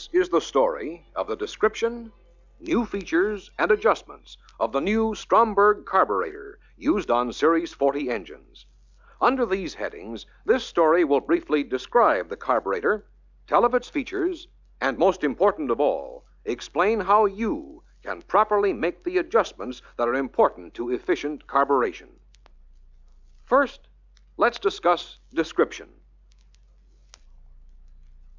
This is the story of the description, new features, and adjustments of the new Stromberg carburetor used on Series 40 engines. Under these headings, this story will briefly describe the carburetor, tell of its features, and most important of all, explain how you can properly make the adjustments that are important to efficient carburation. First, let's discuss description.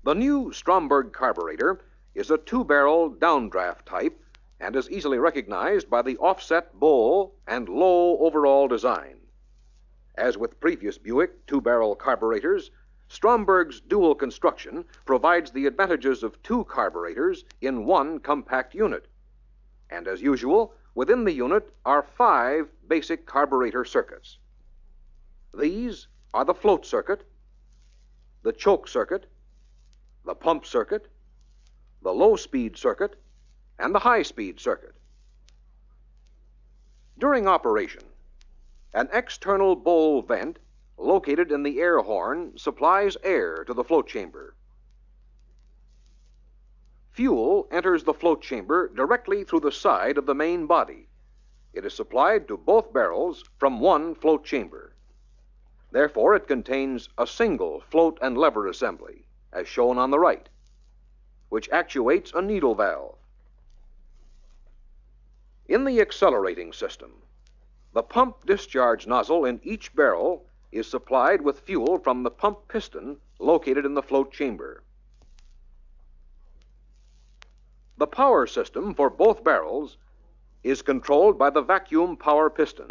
The new Stromberg carburetor is a two-barrel downdraft type and is easily recognized by the offset bowl and low overall design. As with previous Buick two-barrel carburetors, Stromberg's dual construction provides the advantages of two carburetors in one compact unit. And as usual, within the unit are 5 basic carburetor circuits. These are the float circuit, the choke circuit, the pump circuit, the low-speed circuit, and the high-speed circuit. During operation, an external bowl vent located in the air horn supplies air to the float chamber. Fuel enters the float chamber directly through the side of the main body. It is supplied to both barrels from one float chamber. Therefore, it contains a single float and lever assembly, as shown on the right, which actuates a needle valve. In the accelerating system, the pump discharge nozzle in each barrel is supplied with fuel from the pump piston located in the float chamber. The power system for both barrels is controlled by the vacuum power piston.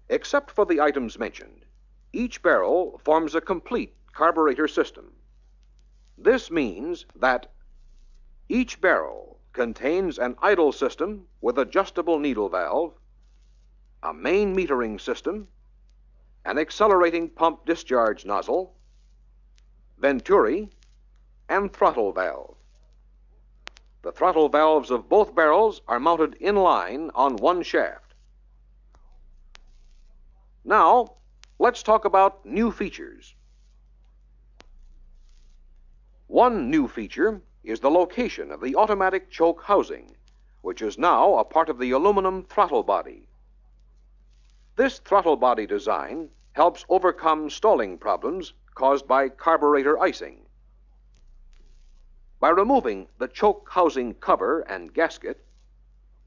Except for the items mentioned, each barrel forms a complete carburetor system. This means that each barrel contains an idle system with adjustable needle valve, a main metering system, an accelerating pump discharge nozzle, venturi, and throttle valve. The throttle valves of both barrels are mounted in line on one shaft. Now, let's talk about new features. One new feature is the location of the automatic choke housing, which is now a part of the aluminum throttle body. This throttle body design helps overcome stalling problems caused by carburetor icing. By removing the choke housing cover and gasket,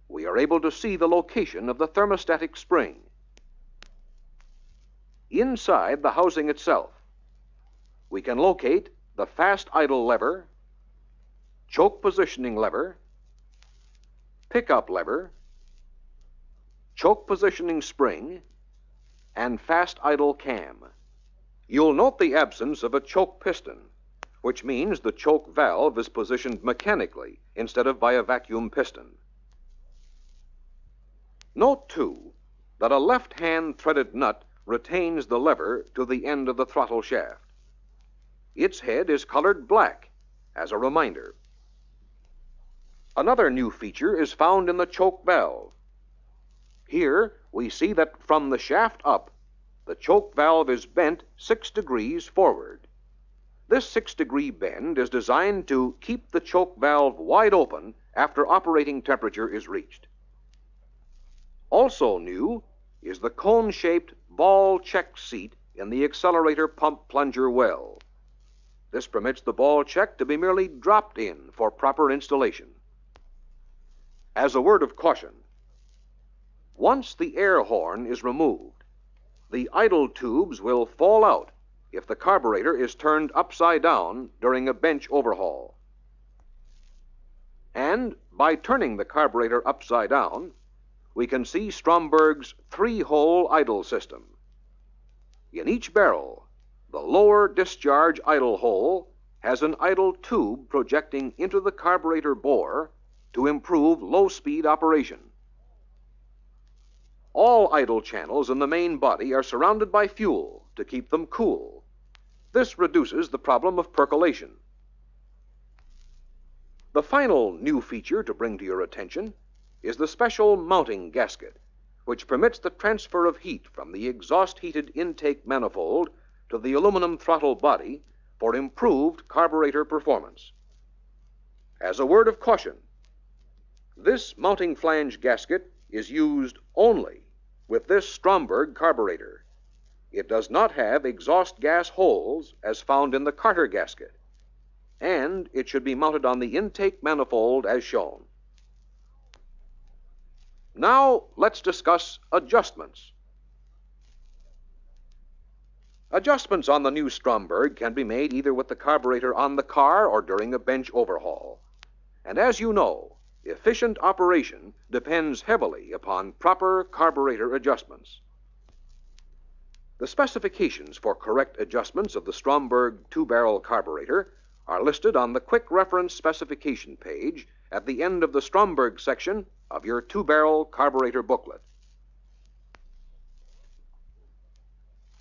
we are able to see the location of the thermostatic spring. Inside the housing itself, we can locate the fast idle lever, choke positioning lever, pickup lever, choke positioning spring, and fast idle cam. You'll note the absence of a choke piston, which means the choke valve is positioned mechanically instead of by a vacuum piston. Note, too, that a left-hand threaded nut retains the lever to the end of the throttle shaft. Its head is colored black as a reminder. Another new feature is found in the choke valve. Here we see that from the shaft up, the choke valve is bent 6 degrees forward. This 6-degree bend is designed to keep the choke valve wide open after operating temperature is reached. Also new is the cone-shaped ball check seat in the accelerator pump plunger well. This permits the ball check to be merely dropped in for proper installation. As a word of caution, once the air horn is removed, the idle tubes will fall out if the carburetor is turned upside down during a bench overhaul. And by turning the carburetor upside down, we can see Stromberg's 3-hole idle system. In each barrel, the lower discharge idle hole has an idle tube projecting into the carburetor bore to improve low-speed operation. All idle channels in the main body are surrounded by fuel to keep them cool. This reduces the problem of percolation. The final new feature to bring to your attention is the special mounting gasket, which permits the transfer of heat from the exhaust-heated intake manifold to the aluminum throttle body for improved carburetor performance. As a word of caution, this mounting flange gasket is used only with this Stromberg carburetor. It does not have exhaust gas holes as found in the Carter gasket, and it should be mounted on the intake manifold as shown. Now let's discuss adjustments. Adjustments on the new Stromberg can be made either with the carburetor on the car or during a bench overhaul. And as you know, efficient operation depends heavily upon proper carburetor adjustments. The specifications for correct adjustments of the Stromberg two-barrel carburetor are listed on the quick reference specification page at the end of the Stromberg section of your two-barrel carburetor booklet.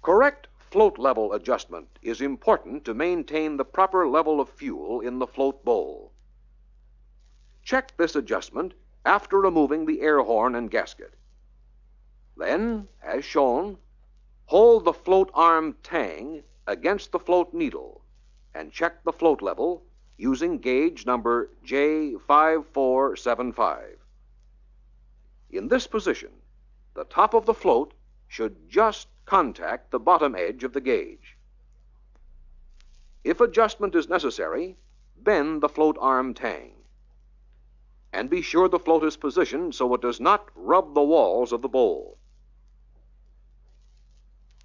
Correct float level adjustment is important to maintain the proper level of fuel in the float bowl. Check this adjustment after removing the air horn and gasket. Then, as shown, hold the float arm tang against the float needle and check the float level using gauge number J5475. In this position, the top of the float should just contact the bottom edge of the gauge. If adjustment is necessary, bend the float arm tang. And be sure the float is positioned so it does not rub the walls of the bowl.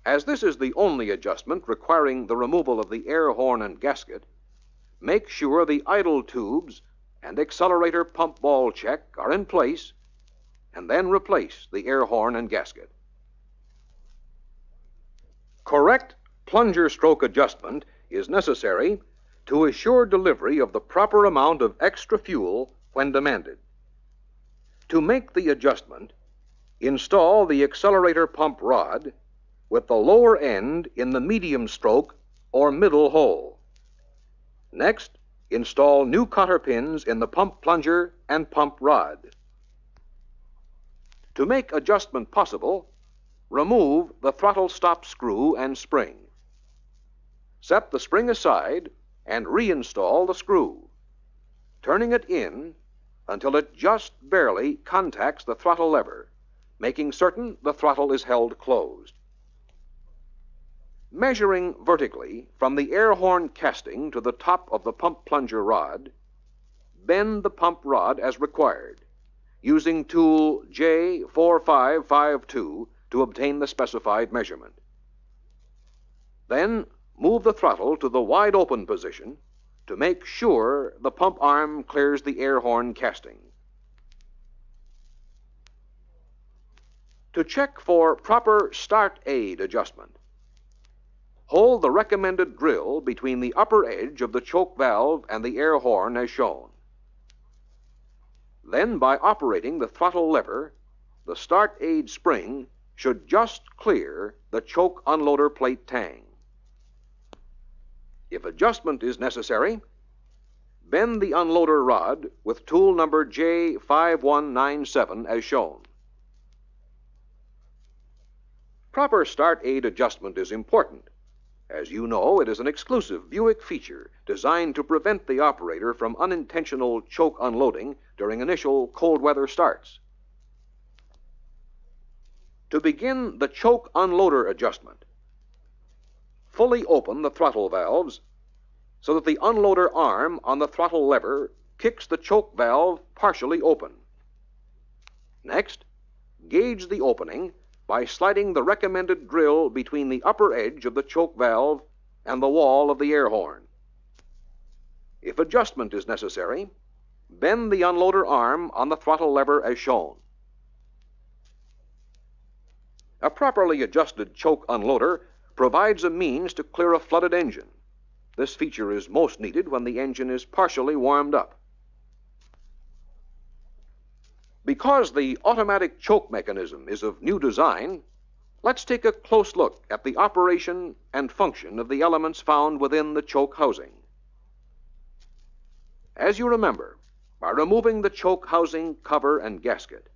As this is the only adjustment requiring the removal of the air horn and gasket, make sure the idle tubes and accelerator pump ball check are in place, and then replace the air horn and gasket. Correct plunger stroke adjustment is necessary to assure delivery of the proper amount of extra fuel when demanded. To make the adjustment, install the accelerator pump rod with the lower end in the medium stroke or middle hole. Next, install new cotter pins in the pump plunger and pump rod. To make adjustment possible, remove the throttle stop screw and spring. Set the spring aside and reinstall the screw, turning it in until it just barely contacts the throttle lever, making certain the throttle is held closed. Measuring vertically from the air horn casting to the top of the pump plunger rod, bend the pump rod as required, using tool J4552 to obtain the specified measurement. Then move the throttle to the wide open position to make sure the pump arm clears the air horn casting. To check for proper start aid adjustment, hold the recommended drill between the upper edge of the choke valve and the air horn as shown. Then, by operating the throttle lever, the start aid spring should just clear the choke unloader plate tang. If adjustment is necessary, bend the unloader rod with tool number J5197 as shown. Proper start aid adjustment is important. As you know, it is an exclusive Buick feature designed to prevent the operator from unintentional choke unloading during initial cold weather starts. To begin the choke unloader adjustment, fully open the throttle valves so that the unloader arm on the throttle lever kicks the choke valve partially open. Next, gauge the opening by sliding the recommended drill between the upper edge of the choke valve and the wall of the air horn. If adjustment is necessary, bend the unloader arm on the throttle lever as shown. A properly adjusted choke unloader provides a means to clear a flooded engine. This feature is most needed when the engine is partially warmed up. Because the automatic choke mechanism is of new design, let's take a close look at the operation and function of the elements found within the choke housing. As you remember, by removing the choke housing cover and gasket,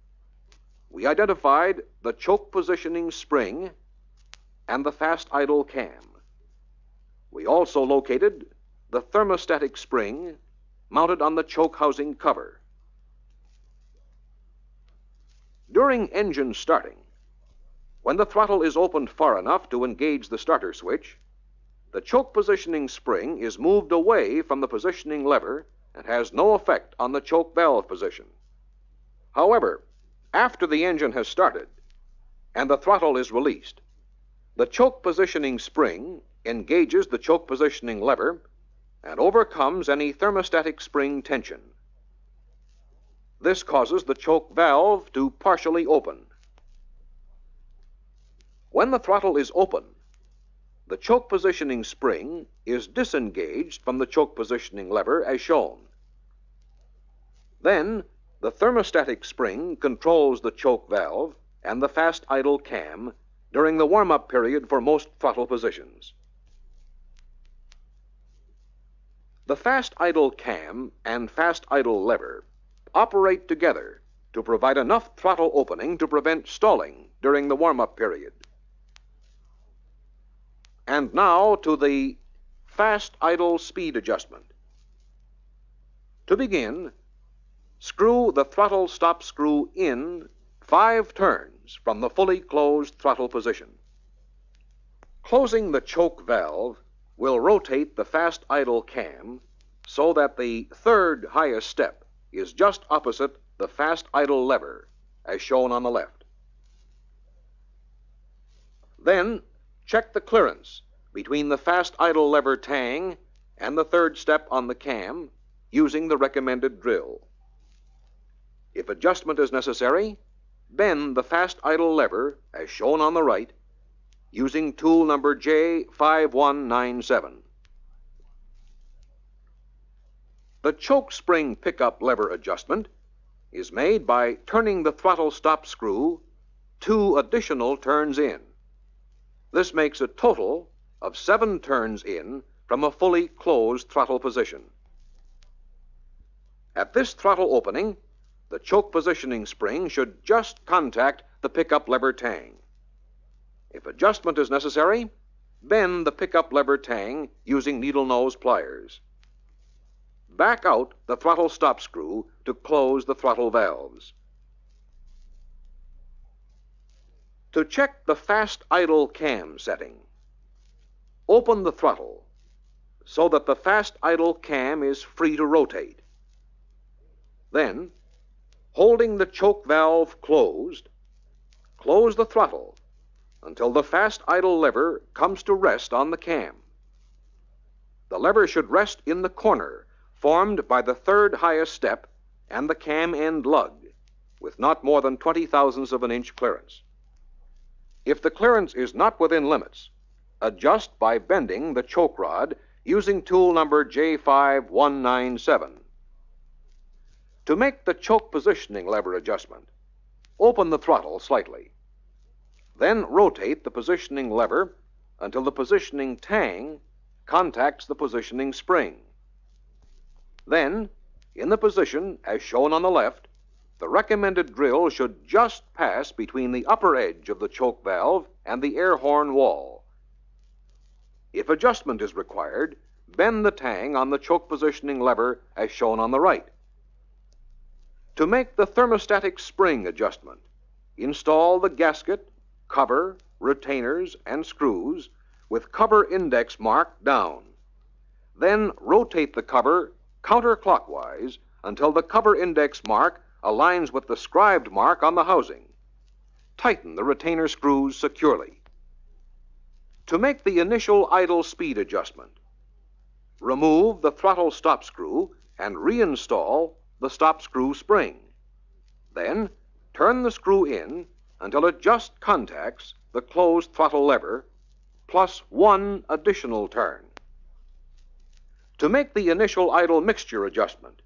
we identified the choke positioning spring and the fast idle cam. We also located the thermostatic spring mounted on the choke housing cover. During engine starting, when the throttle is opened far enough to engage the starter switch, the choke positioning spring is moved away from the positioning lever and has no effect on the choke valve position. However, after the engine has started and the throttle is released, the choke positioning spring engages the choke positioning lever and overcomes any thermostatic spring tension. This causes the choke valve to partially open. When the throttle is open, the choke positioning spring is disengaged from the choke positioning lever as shown. Then, the thermostatic spring controls the choke valve and the fast idle cam during the warm-up period for most throttle positions. The fast idle cam and fast idle lever operate together to provide enough throttle opening to prevent stalling during the warm-up period. And now to the fast idle speed adjustment. To begin, screw the throttle stop screw in 5 turns from the fully closed throttle position. Closing the choke valve will rotate the fast idle cam so that the third highest step is just opposite the fast idle lever, as shown on the left. Then, check the clearance between the fast idle lever tang and the third step on the cam using the recommended drill. If adjustment is necessary, bend the fast idle lever, as shown on the right, using tool number J5197. The choke spring pickup lever adjustment is made by turning the throttle stop screw 2 additional turns in. This makes a total of 7 turns in from a fully closed throttle position. At this throttle opening, the choke positioning spring should just contact the pickup lever tang. If adjustment is necessary, bend the pickup lever tang using needle nose pliers. Back out the throttle stop screw to close the throttle valves. To check the fast idle cam setting, open the throttle so that the fast idle cam is free to rotate. Then, holding the choke valve closed, close the throttle until the fast idle lever comes to rest on the cam. The lever should rest in the corner formed by the third highest step and the cam end lug, with not more than 20/1000 of an inch clearance. If the clearance is not within limits, adjust by bending the choke rod using tool number J5197. To make the choke positioning lever adjustment, open the throttle slightly. Then rotate the positioning lever until the positioning tang contacts the positioning spring. Then, in the position as shown on the left, the recommended drill should just pass between the upper edge of the choke valve and the air horn wall. If adjustment is required, bend the tang on the choke positioning lever as shown on the right. To make the thermostatic spring adjustment, install the gasket, cover, retainers, and screws with cover index marked down. Then rotate the cover counterclockwise until the cover index mark aligns with the scribed mark on the housing. Tighten the retainer screws securely. To make the initial idle speed adjustment, remove the throttle stop screw and reinstall the stop screw spring. Then, turn the screw in until it just contacts the closed throttle lever, plus 1 additional turn. To make the initial idle mixture adjustment,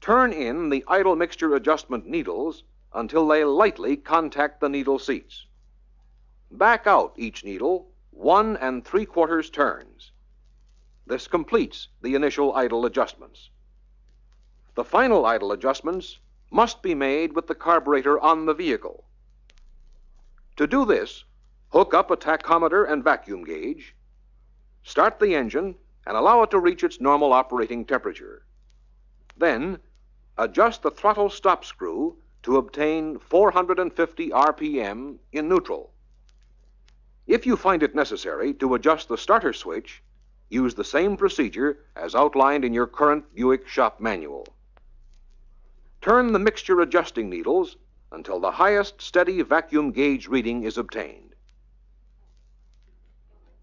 turn in the idle mixture adjustment needles until they lightly contact the needle seats. Back out each needle 1 3/4 turns. This completes the initial idle adjustments. The final idle adjustments must be made with the carburetor on the vehicle. To do this, hook up a tachometer and vacuum gauge, Start the engine and allow it to reach its normal operating temperature. Then, adjust the throttle stop screw to obtain 450 RPM in neutral. If you find it necessary to adjust the starter switch, use the same procedure as outlined in your current Buick shop manual. Turn the mixture adjusting needles until the highest steady vacuum gauge reading is obtained.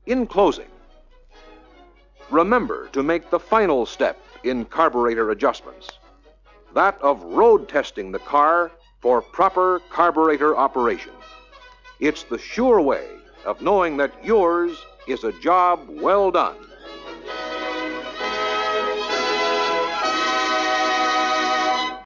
In closing, remember to make the final step in carburetor adjustments, that of road testing the car for proper carburetor operation. It's the sure way of knowing that yours is a job well done.